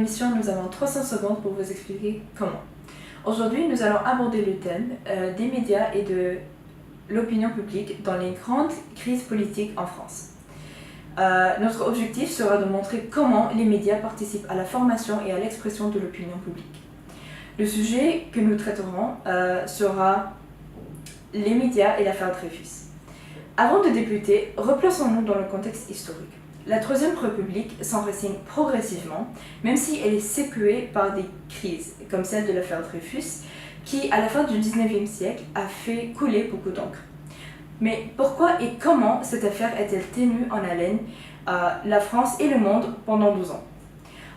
l'émission, nous avons 300 secondes pour vous expliquer comment. Aujourd'hui, nous allons aborder le thème des médias et de l'opinion publique dans les grandes crises politiques en France. Notre objectif sera de montrer comment les médias participent à la formation et à l'expression de l'opinion publique. Le sujet que nous traiterons sera les médias et l'affaire Dreyfus. Avant de débuter, replaçons-nous dans le contexte historique. La Troisième République s'enracine progressivement, même si elle est secouée par des crises, comme celle de l'affaire Dreyfus, qui, à la fin du XIXe siècle, a fait couler beaucoup d'encre. Mais pourquoi et comment cette affaire a-t-elle tenu en haleine la France et le monde pendant 12 ans ?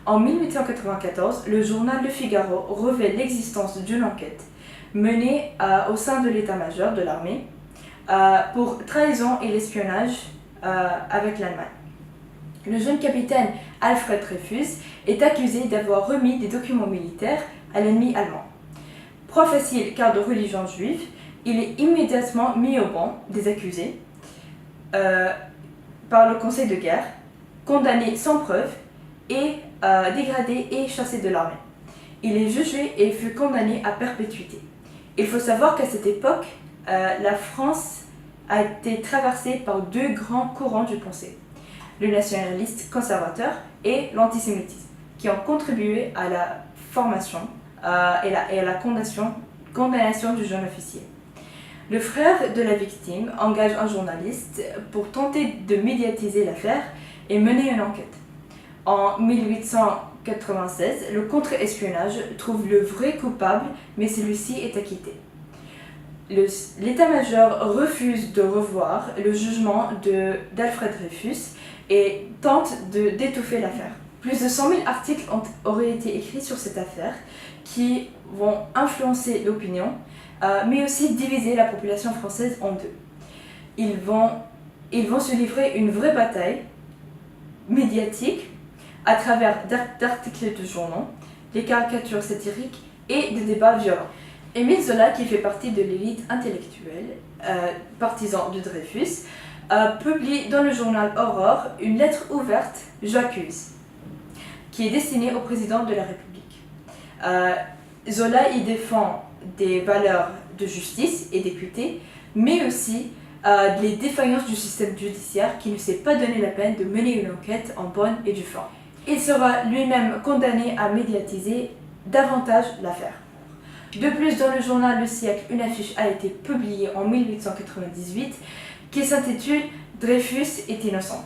En 1894, le journal Le Figaro révèle l'existence d'une enquête menée au sein de l'état-major de l'armée pour trahison et l'espionnage avec l'Allemagne. Le jeune capitaine Alfred Dreyfus est accusé d'avoir remis des documents militaires à l'ennemi allemand. Proie facile car de religion juive, il est immédiatement mis au banc des accusés par le Conseil de guerre, condamné sans preuve et dégradé et chassé de l'armée. Il est jugé et fut condamné à perpétuité. Il faut savoir qu'à cette époque, la France a été traversée par deux grands courants de pensée, le nationaliste conservateur et l'antisémitisme, qui ont contribué à la formation et à la condamnation du jeune officier. Le frère de la victime engage un journaliste pour tenter de médiatiser l'affaire et mener une enquête. En 1896, le contre-espionnage trouve le vrai coupable, mais celui-ci est acquitté. L'état-major refuse de revoir le jugement d'Alfred Dreyfus et tente d'étouffer l'affaire. Plus de 100 000 articles auraient été écrits sur cette affaire qui vont influencer l'opinion, mais aussi diviser la population française en deux. Ils vont se livrer une vraie bataille médiatique à travers d'articles de journaux, des caricatures satiriques et des débats violents. Émile Zola, qui fait partie de l'élite intellectuelle, partisan de Dreyfus, publie dans le journal Aurore une lettre ouverte « J'accuse », qui est destinée au président de la République. Zola y défend des valeurs de justice et d'équité, mais aussi les défaillances du système judiciaire qui ne s'est pas donné la peine de mener une enquête en bonne et due forme. Il sera lui-même condamné à médiatiser davantage l'affaire. De plus, dans le journal Le Siècle, une affiche a été publiée en 1898 qui s'intitule « Dreyfus est innocent »,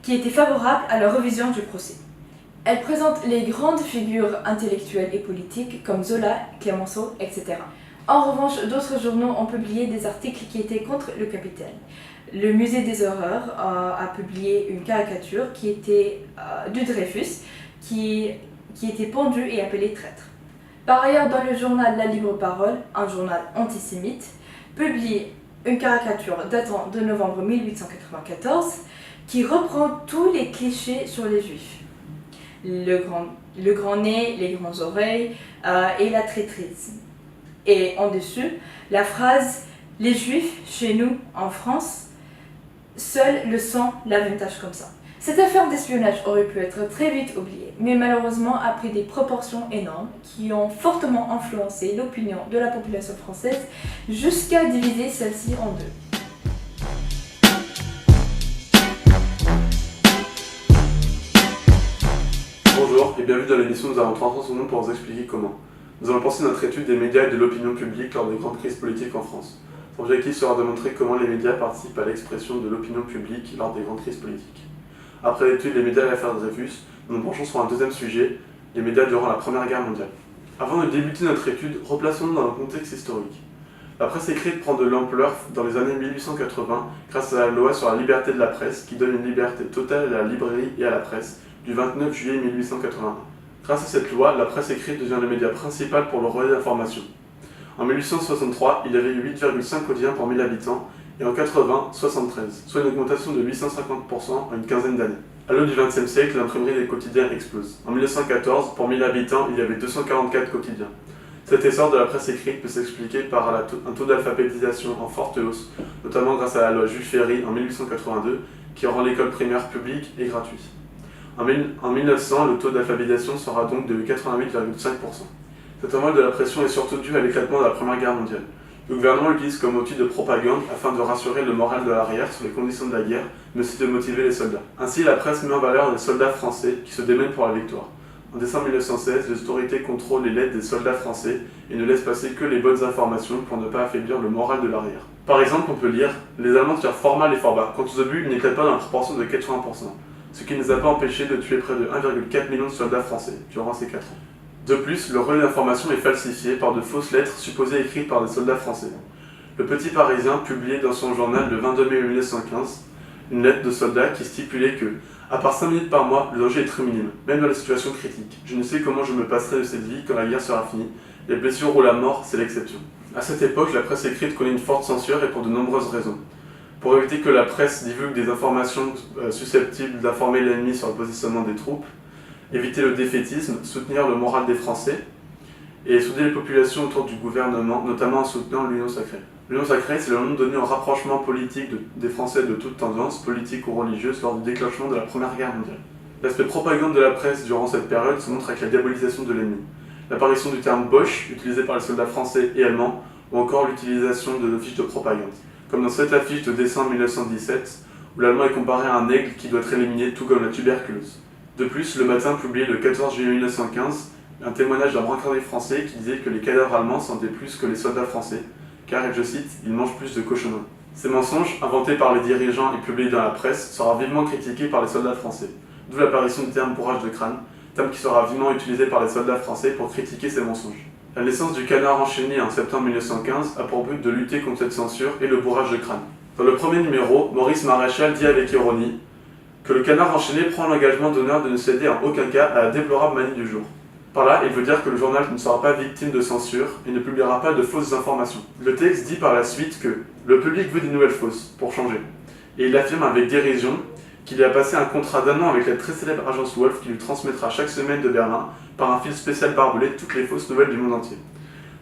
qui était favorable à la révision du procès. Elle présente les grandes figures intellectuelles et politiques comme Zola, Clemenceau, etc. En revanche, d'autres journaux ont publié des articles qui étaient contre le capitaine. Le Musée des Horreurs a publié une caricature qui était de Dreyfus, qui était pendu et appelé traître. Par ailleurs, dans le journal La Libre Parole, un journal antisémite, publie une caricature datant de novembre 1894 qui reprend tous les clichés sur les juifs. Le grand nez, les grandes oreilles et la traîtrise. Et en dessus, la phrase « Les juifs, chez nous, en France, seul le sang lave une tache comme ça ». Cette affaire d'espionnage aurait pu être très vite oubliée, mais malheureusement a pris des proportions énormes qui ont fortement influencé l'opinion de la population française jusqu'à diviser celle-ci en deux. Bonjour et bienvenue dans l'émission Nous avons 300 secondes pour vous expliquer comment. Nous allons penser notre étude des médias et de l'opinion publique lors des grandes crises politiques en France. Son objectif sera de montrer comment les médias participent à l'expression de l'opinion publique lors des grandes crises politiques. Après l'étude des médias et l'affaire Dreyfus, nous nous penchons sur un deuxième sujet, les médias durant la Première Guerre mondiale. Avant de débuter notre étude, replaçons-nous dans le contexte historique. La presse écrite prend de l'ampleur dans les années 1880 grâce à la loi sur la liberté de la presse qui donne une liberté totale à la librairie et à la presse du 29 juillet 1881. Grâce à cette loi, la presse écrite devient le média principal pour le relais d'information. En 1863, il y avait eu 8,5 quotidiens pour 1000 habitants et en 80, 73, soit une augmentation de 850% en une quinzaine d'années. À l'aube du XXe siècle, l'imprimerie des quotidiens explose. En 1914, pour 1000 habitants, il y avait 244 quotidiens. Cet essor de la presse écrite peut s'expliquer par un taux d'alphabétisation en forte hausse, notamment grâce à la loi Jules Ferry en 1882, qui rend l'école primaire publique et gratuite. En 1900, le taux d'alphabétisation sera donc de 88,5%. Cette envol de la pression est surtout due à l'éclatement de la Première Guerre mondiale. Le gouvernement l'utilise comme outil de propagande afin de rassurer le moral de l'arrière sur les conditions de la guerre, mais aussi de motiver les soldats. Ainsi, la presse met en valeur des soldats français qui se démènent pour la victoire. En décembre 1916, les autorités contrôlent les lettres des soldats français et ne laissent passer que les bonnes informations pour ne pas affaiblir le moral de l'arrière. Par exemple, on peut lire « Les Allemands tirent fort mal et fort bas, quant aux obus, ils n'éclatent pas dans la proportion de 80%, ce qui ne les a pas empêchés de tuer près de 1,4 million de soldats français durant ces 4 ans. » De plus, le relais d'information est falsifié par de fausses lettres supposées écrites par des soldats français. Le Petit Parisien publiait dans son journal le 22 mai 1915 une lettre de soldat qui stipulait que à part 5 minutes par mois, le danger est très minime, même dans les situations critiques. Je ne sais comment je me passerai de cette vie quand la guerre sera finie. Les blessures ou la mort, c'est l'exception. À cette époque, la presse écrite connaît une forte censure et pour de nombreuses raisons. Pour éviter que la presse divulgue des informations susceptibles d'informer l'ennemi sur le positionnement des troupes, éviter le défaitisme, soutenir le moral des Français et souder les populations autour du gouvernement, notamment en soutenant l'Union sacrée. L'Union sacrée, c'est le nom donné au rapprochement politique des Français de toutes tendances, politiques ou religieuses, lors du déclenchement de la Première Guerre mondiale. L'aspect propagande de la presse durant cette période se montre avec la diabolisation de l'ennemi. L'apparition du terme Boche, utilisé par les soldats français et allemands, ou encore l'utilisation de fiches de propagande, comme dans cette affiche de décembre 1917, où l'allemand est comparé à un aigle qui doit être éliminé tout comme la tuberculose. De plus, Le Matin publiait le 14 juillet 1915 un témoignage d'un brancardier français qui disait que les cadavres allemands sentaient plus que les soldats français, car, et je cite, ils mangent plus de cochonneries. Ces mensonges, inventés par les dirigeants et publiés dans la presse, sera vivement critiqués par les soldats français, d'où l'apparition du terme bourrage de crâne, terme qui sera vivement utilisé par les soldats français pour critiquer ces mensonges. La naissance du Canard enchaîné en septembre 1915 a pour but de lutter contre cette censure et le bourrage de crâne. Dans le premier numéro, Maurice Maréchal dit avec ironie que le Canard enchaîné prend l'engagement d'honneur de ne céder en aucun cas à la déplorable manie du jour. Par là, il veut dire que le journal ne sera pas victime de censure et ne publiera pas de fausses informations. Le texte dit par la suite que le public veut des nouvelles fausses, pour changer. Et il affirme avec dérision qu'il a passé un contrat d'1 an avec la très célèbre agence Wolf qui lui transmettra chaque semaine de Berlin, par un fil spécial barbelé, toutes les fausses nouvelles du monde entier.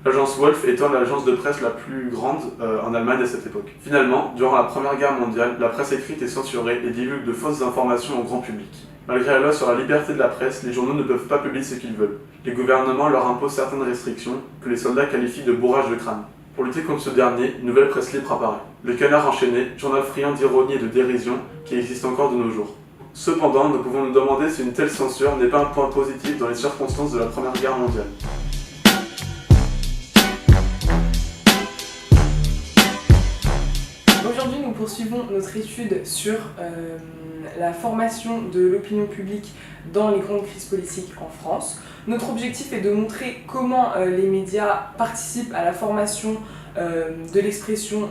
L'agence Wolf étant l'agence de presse la plus grande en Allemagne à cette époque. Finalement, durant la Première Guerre mondiale, la presse écrite est censurée et divulgue de fausses informations au grand public. Malgré la loi sur la liberté de la presse, les journaux ne peuvent pas publier ce qu'ils veulent. Les gouvernements leur imposent certaines restrictions que les soldats qualifient de bourrage de crâne. Pour lutter contre ce dernier, une nouvelle presse libre apparaît. Le Canard enchaîné, journal friand d'ironie et de dérision qui existe encore de nos jours. Cependant, nous pouvons nous demander si une telle censure n'est pas un point positif dans les circonstances de la Première Guerre mondiale. Aujourd'hui, nous poursuivons notre étude sur la formation de l'opinion publique dans les grandes crises politiques en France. Notre objectif est de montrer comment les médias participent à la formation de l'expression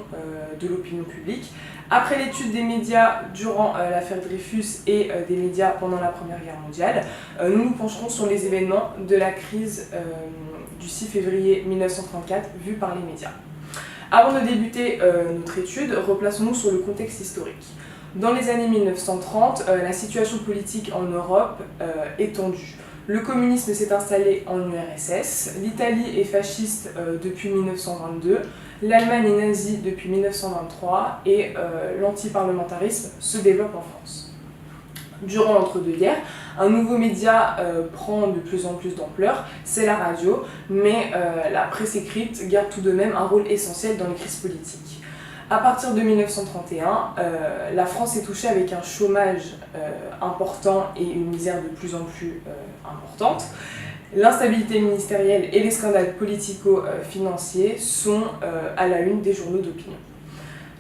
de l'opinion publique. Après l'étude des médias durant l'affaire Dreyfus et des médias pendant la Première Guerre mondiale, nous nous pencherons sur les événements de la crise du 6 février 1934 vus par les médias. Avant de débuter notre étude, replaçons-nous sur le contexte historique. Dans les années 1930, la situation politique en Europe est tendue. Le communisme s'est installé en URSS, l'Italie est fasciste depuis 1922, l'Allemagne est nazie depuis 1923 et l'antiparlementarisme se développe en France. Durant l'entre-deux-guerres, un nouveau média prend de plus en plus d'ampleur, c'est la radio, mais la presse écrite garde tout de même un rôle essentiel dans les crises politiques. À partir de 1931, la France est touchée avec un chômage important et une misère de plus en plus importante. L'instabilité ministérielle et les scandales politico-financiers sont à la une des journaux d'opinion.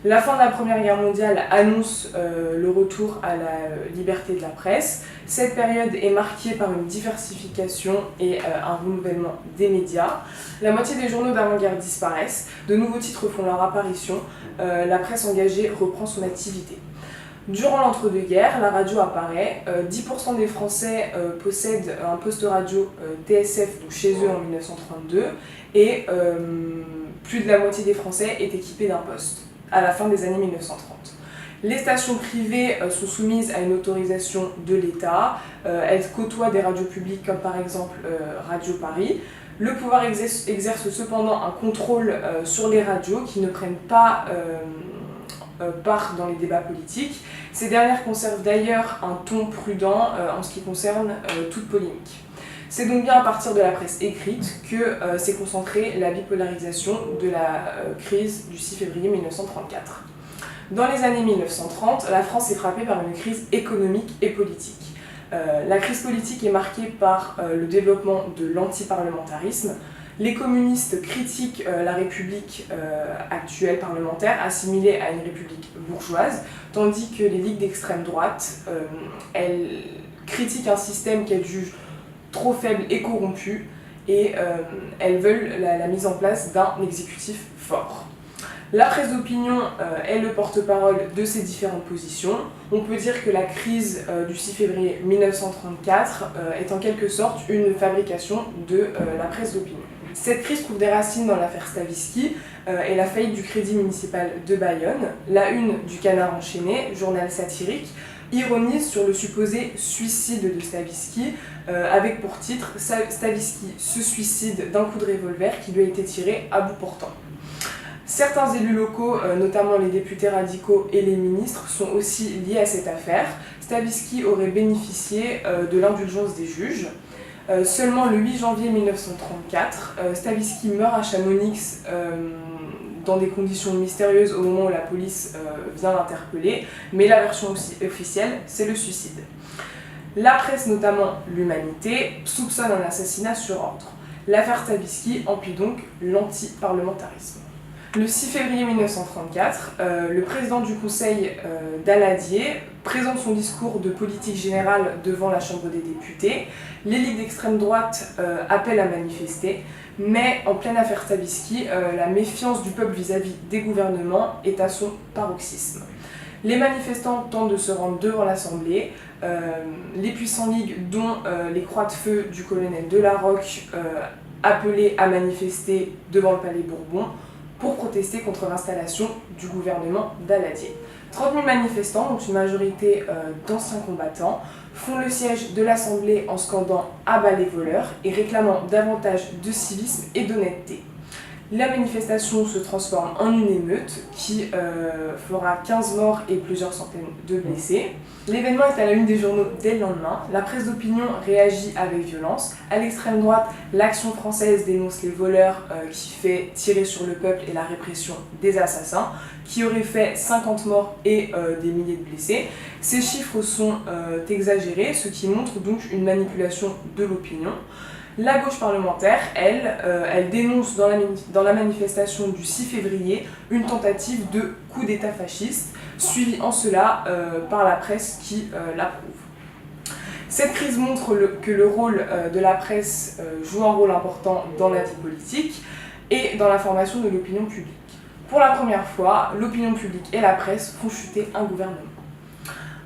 La fin de la Première Guerre mondiale annonce le retour à la liberté de la presse. Cette période est marquée par une diversification et un renouvellement des médias. La moitié des journaux d'avant-guerre disparaissent, de nouveaux titres font leur apparition, la presse engagée reprend son activité. Durant l'entre-deux-guerres, la radio apparaît, 10% des Français possèdent un poste radio TSF donc chez eux en 1932 et plus de la moitié des Français est équipée d'un poste à la fin des années 1930. Les stations privées sont soumises à une autorisation de l'État, elles côtoient des radios publiques comme par exemple Radio Paris. Le pouvoir exerce cependant un contrôle sur les radios qui ne prennent pas part dans les débats politiques. Ces dernières conservent d'ailleurs un ton prudent en ce qui concerne toute polémique. C'est donc bien à partir de la presse écrite que s'est concentrée la bipolarisation de la crise du 6 février 1934. Dans les années 1930, la France est frappée par une crise économique et politique. La crise politique est marquée par le développement de l'antiparlementarisme. Les communistes critiquent la République actuelle parlementaire, assimilée à une république bourgeoise, tandis que les ligues d'extrême droite, elles critiquent un système qu'elles jugent trop faible et corrompu, et elles veulent la mise en place d'un exécutif fort. La presse d'opinion est le porte-parole de ces différentes positions. On peut dire que la crise du 6 février 1934 est en quelque sorte une fabrication de la presse d'opinion. Cette crise trouve des racines dans l'affaire Stavisky et la faillite du Crédit municipal de Bayonne. La une du Canard enchaîné, journal satirique, ironise sur le supposé suicide de Stavisky, avec pour titre « Stavisky se suicide d'un coup de revolver qui lui a été tiré à bout portant ». Certains élus locaux, notamment les députés radicaux et les ministres, sont aussi liés à cette affaire. Stavisky aurait bénéficié de l'indulgence des juges. Seulement le 8 janvier 1934, Stavisky meurt à Chamonix dans des conditions mystérieuses au moment où la police vient l'interpeller, mais la version aussi officielle, c'est le suicide. La presse, notamment l'Humanité, soupçonne un assassinat sur ordre. L'affaire Stavisky emplit donc l'antiparlementarisme. Le 6 février 1934, le président du Conseil Daladier présente son discours de politique générale devant la Chambre des députés. Les ligues d'extrême droite appellent à manifester, mais en pleine affaire Stavisky, la méfiance du peuple vis-à-vis des gouvernements est à son paroxysme. Les manifestants tentent de se rendre devant l'Assemblée. Les puissants ligues, dont les Croix de Feu du colonel Delarocque, appelaient à manifester devant le Palais Bourbon, pour protester contre l'installation du gouvernement Daladier. 30 000 manifestants, dont une majorité d'anciens combattants, font le siège de l'Assemblée en scandant « à bas les voleurs » et réclamant davantage de civisme et d'honnêteté. La manifestation se transforme en une émeute qui fera 15 morts et plusieurs centaines de blessés. L'événement est à la une des journaux dès le lendemain. La presse d'opinion réagit avec violence. À l'extrême droite, l'Action française dénonce les voleurs qui fait tirer sur le peuple et la répression des assassins, qui auraient fait 50 morts et des milliers de blessés. Ces chiffres sont exagérés, ce qui montre donc une manipulation de l'opinion. La gauche parlementaire, elle dénonce dans la manifestation du 6 février une tentative de coup d'État fasciste, suivie en cela par la presse qui l'approuve. Cette crise montre que le rôle de la presse joue un rôle important dans la vie politique et dans la formation de l'opinion publique. Pour la première fois, l'opinion publique et la presse font chuter un gouvernement.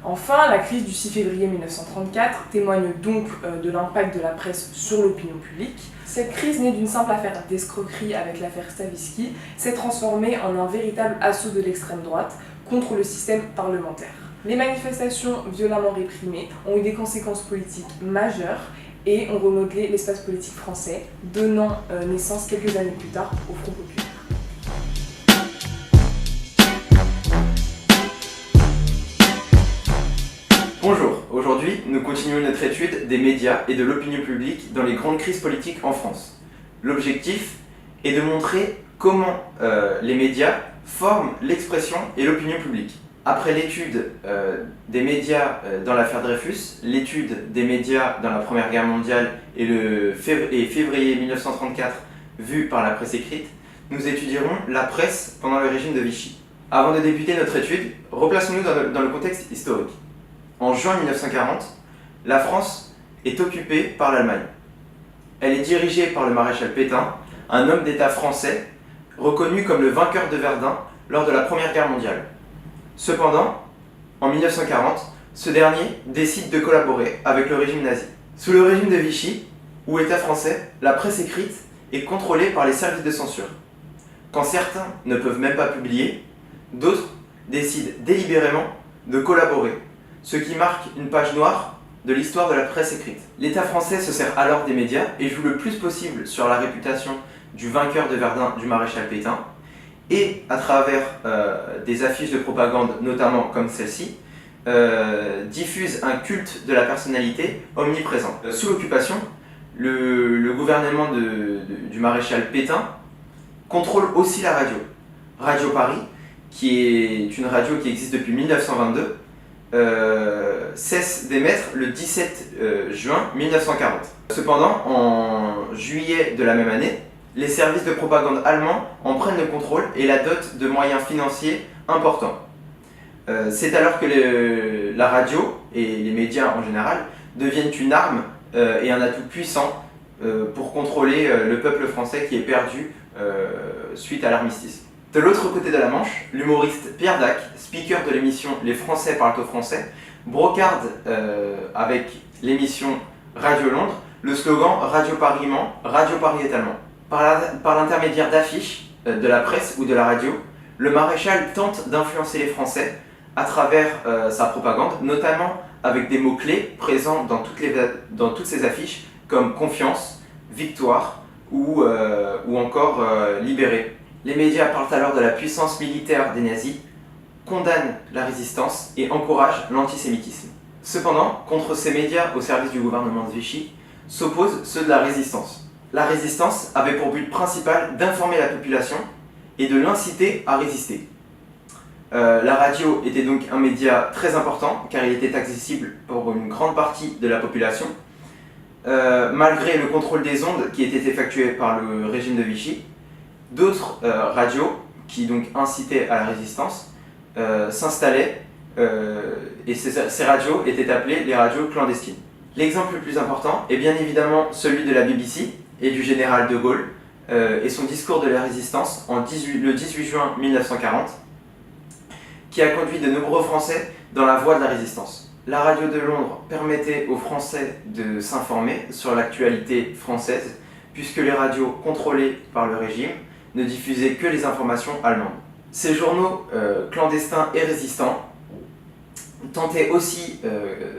Enfin, la crise du 6 février 1934 témoigne donc de l'impact de la presse sur l'opinion publique. Cette crise, née d'une simple affaire d'escroquerie avec l'affaire Stavisky, s'est transformée en un véritable assaut de l'extrême droite contre le système parlementaire. Les manifestations violemment réprimées ont eu des conséquences politiques majeures et ont remodelé l'espace politique français, donnant naissance quelques années plus tard au Front populaire. Bonjour, aujourd'hui nous continuons notre étude des médias et de l'opinion publique dans les grandes crises politiques en France. L'objectif est de montrer comment les médias forment l'expression et l'opinion publique. Après l'étude des médias dans l'affaire Dreyfus, l'étude des médias dans la Première Guerre mondiale et février 1934 vu par la presse écrite, nous étudierons la presse pendant le régime de Vichy. Avant de débuter notre étude, replaçons-nous dans le contexte historique. En juin 1940, la France est occupée par l'Allemagne. Elle est dirigée par le maréchal Pétain, un homme d'État français reconnu comme le vainqueur de Verdun lors de la Première Guerre mondiale. Cependant, en 1940, ce dernier décide de collaborer avec le régime nazi. Sous le régime de Vichy, ou État français, la presse écrite est contrôlée par les services de censure. Quand certains ne peuvent même pas publier, d'autres décident délibérément de collaborer, ce qui marque une page noire de l'histoire de la presse écrite. L'État français se sert alors des médias et joue le plus possible sur la réputation du vainqueur de Verdun du maréchal Pétain, et à travers des affiches de propagande, notamment comme celle-ci, diffuse un culte de la personnalité omniprésent. Sous l'occupation, le gouvernement du maréchal Pétain contrôle aussi la radio. Radio Paris, qui est une radio qui existe depuis 1922, cesse d'émettre le 17 juin 1940. Cependant, en juillet de la même année, les services de propagande allemands en prennent le contrôle et la dotent de moyens financiers importants. C'est alors que la radio et les médias en général deviennent une arme et un atout puissant pour contrôler le peuple français qui est perdu suite à l'armistice. De l'autre côté de la Manche, l'humoriste Pierre Dac, speaker de l'émission Les Français parlent au français, brocarde avec l'émission Radio Londres le slogan Radio Paris ment, Radio Paris est allemand. Par l'intermédiaire d'affiches, de la presse ou de la radio, le maréchal tente d'influencer les Français à travers sa propagande, notamment avec des mots-clés présents dans toutes ces affiches comme confiance, victoire ou encore libéré. Les médias parlent alors de la puissance militaire des nazis, condamnent la résistance et encouragent l'antisémitisme. Cependant, contre ces médias au service du gouvernement de Vichy, s'opposent ceux de la résistance. La résistance avait pour but principal d'informer la population et de l'inciter à résister. La radio était donc un média très important car il était accessible pour une grande partie de la population. Malgré le contrôle des ondes qui était effectué par le régime de Vichy, d'autres radios qui donc incitaient à la résistance s'installaient et ces radios étaient appelées les radios clandestines. L'exemple le plus important est bien évidemment celui de la BBC et du général de Gaulle et son discours de la résistance le 18 juin 1940 qui a conduit de nombreux Français dans la voie de la résistance. La radio de Londres permettait aux Français de s'informer sur l'actualité française puisque les radios contrôlées par le régime ne diffusaient que les informations allemandes. Ces journaux clandestins et résistants tentaient aussi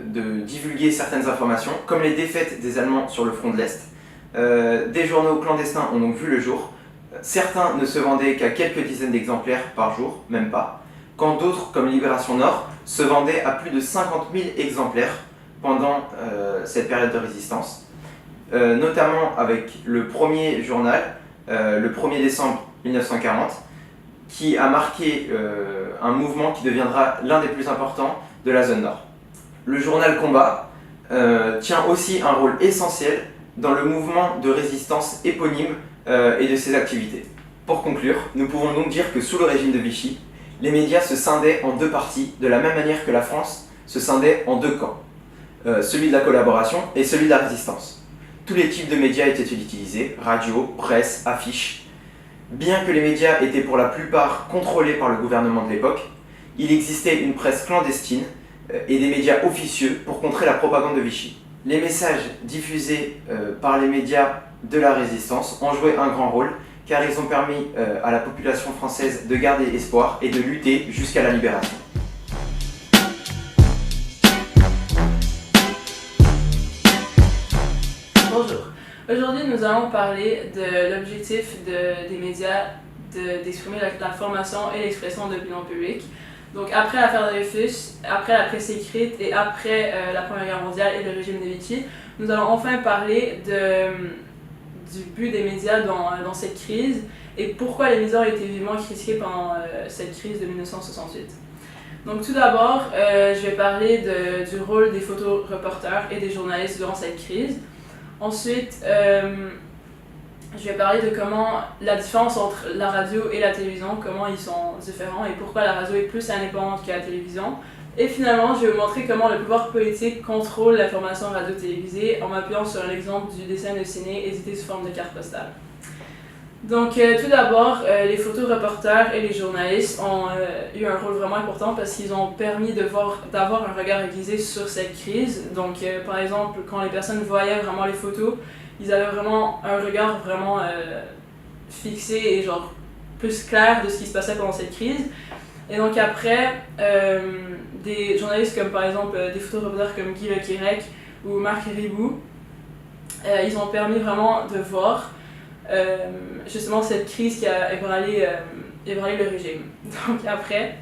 de divulguer certaines informations, comme les défaites des Allemands sur le front de l'Est. Des journaux clandestins ont donc vu le jour. Certains ne se vendaient qu'à quelques dizaines d'exemplaires par jour, même pas, quand d'autres, comme Libération Nord, se vendaient à plus de 50 000 exemplaires pendant cette période de résistance, notamment avec le premier journal, le 1er décembre 1940, qui a marqué un mouvement qui deviendra l'un des plus importants de la zone nord. Le journal Combat tient aussi un rôle essentiel dans le mouvement de résistance éponyme et de ses activités. Pour conclure, nous pouvons donc dire que sous le régime de Vichy, les médias se scindaient en deux parties, de la même manière que la France se scindait en deux camps, celui de la collaboration et celui de la résistance. Tous les types de médias étaient utilisés, radio, presse, affiches. Bien que les médias étaient pour la plupart contrôlés par le gouvernement de l'époque, il existait une presse clandestine et des médias officieux pour contrer la propagande de Vichy. Les messages diffusés par les médias de la résistance ont joué un grand rôle car ils ont permis à la population française de garder espoir et de lutter jusqu'à la libération. Bonjour. Aujourd'hui, nous allons parler de l'objectif des médias d'exprimer la formation et l'expression de l'opinion publique. Donc, après l'affaire Dreyfus, après la presse écrite et après la Première Guerre mondiale et le régime de Vichy, nous allons enfin parler du but des médias dans cette crise et pourquoi les médias ont été vivement critiqués pendant cette crise de 1968. Donc tout d'abord, je vais parler du rôle des photoreporters et des journalistes durant cette crise. Ensuite, je vais parler de comment la différence entre la radio et la télévision, comment ils sont différents et pourquoi la radio est plus indépendante que la télévision. Et finalement, je vais vous montrer comment le pouvoir politique contrôle l'information radio-télévisée en m'appuyant sur l'exemple du dessin dessiné édité sous forme de carte postale. Donc tout d'abord, les photoreporters et les journalistes ont eu un rôle vraiment important parce qu'ils ont permis d'avoir un regard aiguisé sur cette crise. Donc par exemple, quand les personnes voyaient vraiment les photos, ils avaient vraiment un regard vraiment fixé et genre plus clair de ce qui se passait pendant cette crise. Et donc après, des journalistes comme par exemple des photoreporters comme Guy Le Quérec ou Marc Ribou, ils ont permis vraiment de voir justement cette crise qui a ébranlé ébranler le régime. Donc après,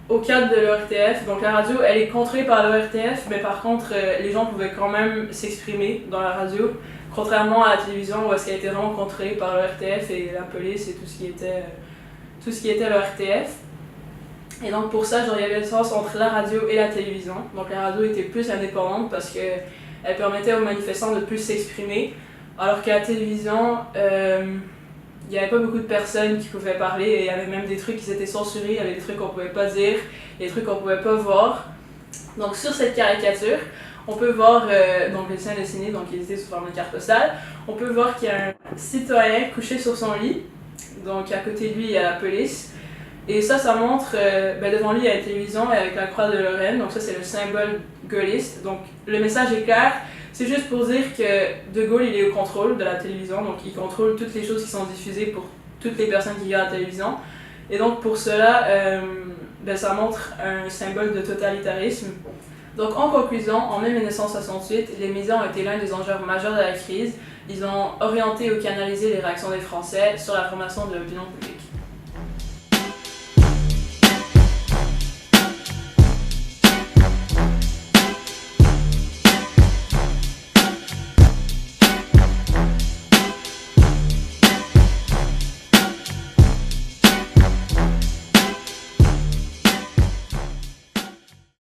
au cadre de l'ORTF, donc la radio elle est contrôlée par l'ORTF, mais par contre les gens pouvaient quand même s'exprimer dans la radio, contrairement à la télévision où est-ce qu'elle était vraiment contrôlée par l'ORTF et la police et tout ce qui était l'ORTF. Et donc pour ça, genre, il y avait une différence entre la radio et la télévision. Donc la radio était plus indépendante parce qu'elle permettait aux manifestants de plus s'exprimer, alors qu'à la télévision, il n'y avait pas beaucoup de personnes qui pouvaient parler et il y avait même des trucs qui étaient censurés, il y avait des trucs qu'on ne pouvait pas dire, des trucs qu'on ne pouvait pas voir. Donc sur cette caricature, on peut voir donc le dessin dessiné, donc il était sous forme de carte postale. On peut voir qu'il y a un citoyen couché sur son lit, donc à côté de lui il y a la police. Et ça montre, devant lui il y a une télévision avec la croix de Lorraine, donc ça c'est le symbole gaulliste. Donc le message est clair, c'est juste pour dire que De Gaulle il est au contrôle de la télévision, donc il contrôle toutes les choses qui sont diffusées pour toutes les personnes qui regardent la télévision. Et donc pour cela, ça montre un symbole de totalitarisme. Donc en conclusion, en mai 1968, les médias ont été l'un des enjeux majeurs de la crise. Ils ont orienté ou canalisé les réactions des Français sur la formation de l'opinion publique.